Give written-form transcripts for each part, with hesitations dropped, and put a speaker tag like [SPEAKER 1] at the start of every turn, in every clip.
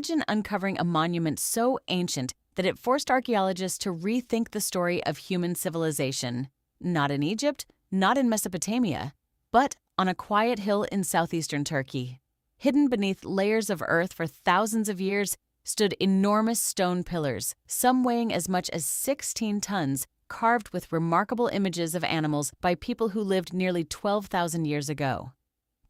[SPEAKER 1] Imagine uncovering a monument so ancient that it forced archaeologists to rethink the story of human civilization. Not in Egypt, not in Mesopotamia, but on a quiet hill in southeastern Turkey. Hidden beneath layers of earth for thousands of years stood enormous stone pillars, some weighing as much as 16 tons, carved with remarkable images of animals by people who lived nearly 12,000 years ago.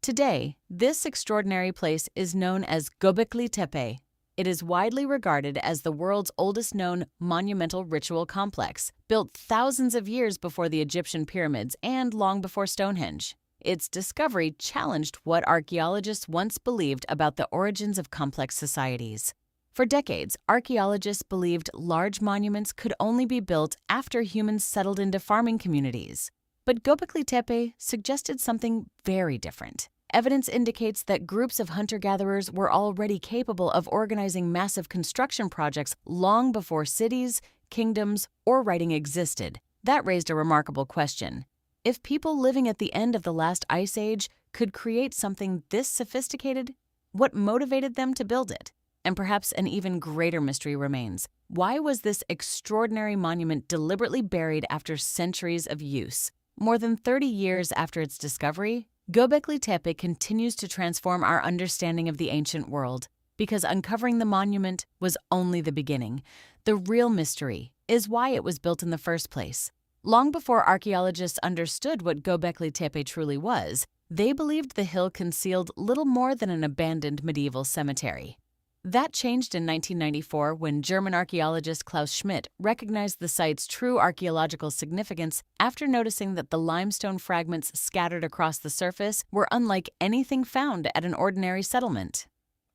[SPEAKER 1] Today, this extraordinary place is known as Göbekli Tepe. It is widely regarded as the world's oldest known monumental ritual complex, built thousands of years before the Egyptian pyramids and long before Stonehenge. Its discovery challenged what archaeologists once believed about the origins of complex societies. For decades, archaeologists believed large monuments could only be built after humans settled into farming communities. But Göbekli Tepe suggested something very different. Evidence indicates that groups of hunter-gatherers were already capable of organizing massive construction projects long before cities, kingdoms, or writing existed. That raised a remarkable question. If people living at the end of the last ice age could create something this sophisticated, what motivated them to build it? And perhaps an even greater mystery remains. Why was this extraordinary monument deliberately buried after centuries of use? More than 30 years after its discovery, Göbekli Tepe continues to transform our understanding of the ancient world, because uncovering the monument was only the beginning. The real mystery is why it was built in the first place. Long before archaeologists understood what Göbekli Tepe truly was, they believed the hill concealed little more than an abandoned medieval cemetery. That changed in 1994 when German archaeologist Klaus Schmidt recognized the site's true archaeological significance after noticing that the limestone fragments scattered across the surface were unlike anything found at an ordinary settlement.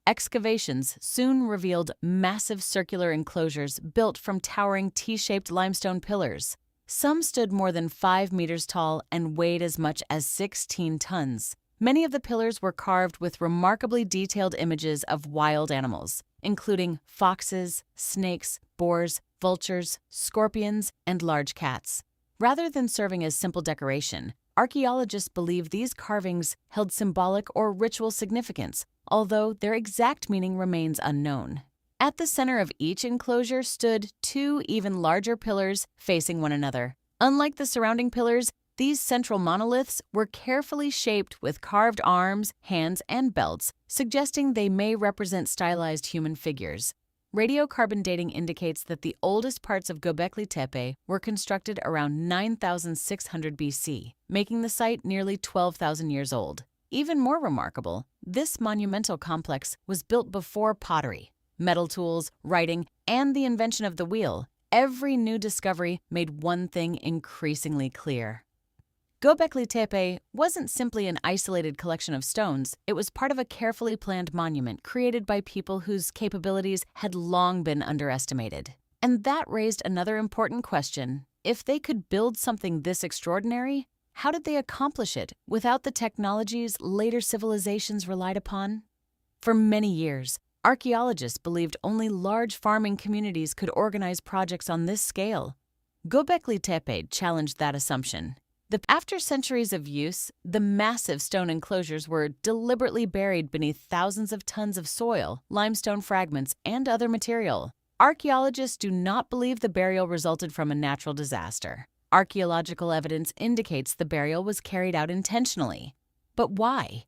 [SPEAKER 1] Excavations soon revealed massive circular enclosures built from towering T-shaped limestone pillars. Some stood more than 5 meters tall and weighed as much as 16 tons. Many of the pillars were carved with remarkably detailed images of wild animals, including foxes, snakes, boars, vultures, scorpions, and large cats. Rather than serving as simple decoration, archaeologists believe these carvings held symbolic or ritual significance, although their exact meaning remains unknown. At the center of each enclosure stood 2 even larger pillars facing one another. Unlike the surrounding pillars, these central monoliths were carefully shaped with carved arms, hands, and belts, suggesting they may represent stylized human figures. Radiocarbon dating indicates that the oldest parts of Göbekli Tepe were constructed around 9,600 BC, making the site nearly 12,000 years old. Even more remarkable, this monumental complex was built before pottery, metal tools, writing, and the invention of the wheel. Every new discovery made one thing increasingly clear. Göbekli Tepe wasn't simply an isolated collection of stones, it was part of a carefully planned monument created by people whose capabilities had long been underestimated. And that raised another important question. If they could build something this extraordinary, how did they accomplish it without the technologies later civilizations relied upon? For many years, archaeologists believed only large farming communities could organize projects on this scale. Göbekli Tepe challenged that assumption. After centuries of use, the massive stone enclosures were deliberately buried beneath thousands of tons of soil, limestone fragments, and other material. Archaeologists do not believe the burial resulted from a natural disaster. Archaeological evidence indicates the burial was carried out intentionally. But why?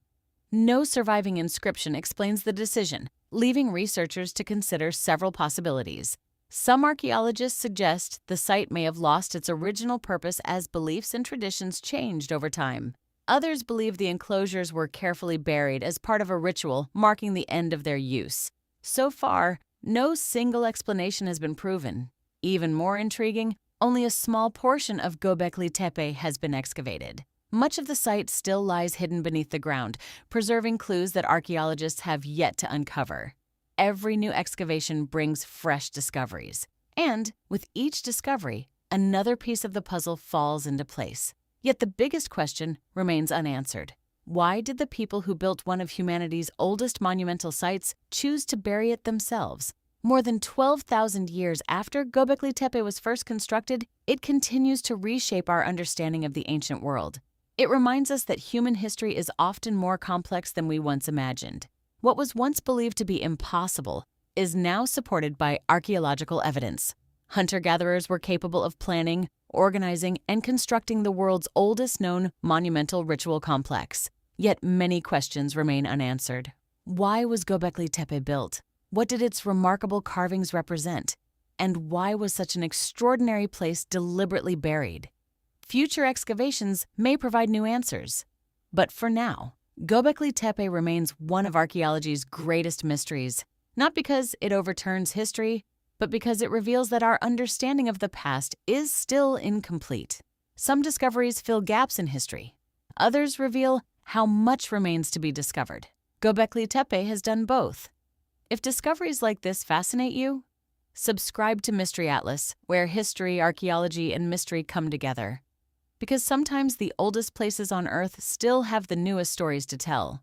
[SPEAKER 1] No surviving inscription explains the decision, leaving researchers to consider several possibilities. Some archaeologists suggest the site may have lost its original purpose as beliefs and traditions changed over time. Others believe the enclosures were carefully buried as part of a ritual marking the end of their use. So far, no single explanation has been proven. Even more intriguing, only a small portion of Göbekli Tepe has been excavated. Much of the site still lies hidden beneath the ground, preserving clues that archaeologists have yet to uncover. Every new excavation brings fresh discoveries. And with each discovery, another piece of the puzzle falls into place. Yet the biggest question remains unanswered. Why did the people who built one of humanity's oldest monumental sites choose to bury it themselves? More than 12,000 years after Göbekli Tepe was first constructed, it continues to reshape our understanding of the ancient world. It reminds us that human history is often more complex than we once imagined. What was once believed to be impossible is now supported by archaeological evidence. Hunter-gatherers were capable of planning, organizing, and constructing the world's oldest known monumental ritual complex. Yet many questions remain unanswered. Why was Göbekli Tepe built? What did its remarkable carvings represent? And why was such an extraordinary place deliberately buried? Future excavations may provide new answers. But for now, Göbekli Tepe remains one of archaeology's greatest mysteries, not because it overturns history, but because it reveals that our understanding of the past is still incomplete. Some discoveries fill gaps in history. Others reveal how much remains to be discovered. Göbekli Tepe has done both. If discoveries like this fascinate you, subscribe to Mystery Atlas, where history, archaeology, and mystery come together. Because sometimes the oldest places on Earth still have the newest stories to tell.